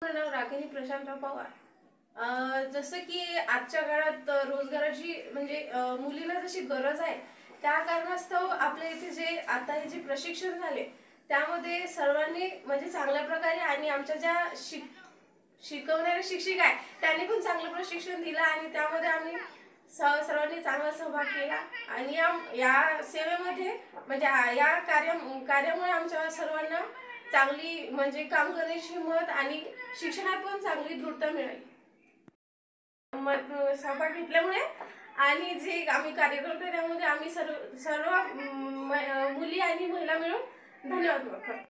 माझं नाव रागिनी प्रशांतराव पवार। जसं की आजच्या काळात रोजगाराची म्हणजे मुलींना जशी गरज आहे त्या कारणास्तव आपल्या इथे जे आता हे जे प्रशिक्षण झाले त्यामध्ये सर्वांनी म्हणजे चांगल्या प्रकारे आणि आमच्या ज्या शिकवणाऱ्या शिक्षिका आहे त्यांनी पण चांगलं प्रशिक्षण दिलं आणि त्यामध्ये आम्ही सर्वांनी चांगला सहभाग केला आणि या सेवेमध्ये म्हणजे या कार्यामुळे आमच्या सर्वांना चांगली म्हणजे काम करण्याची हिंमत आणि शिक्षणात पण चांगली दृढता मिळाली। सहभाग घेतल्यामुळे आणि जे आम्ही कार्य करतो त्यामध्ये आम्ही सर्व मुली आणि महिला मिळून धन्यवाद करतो।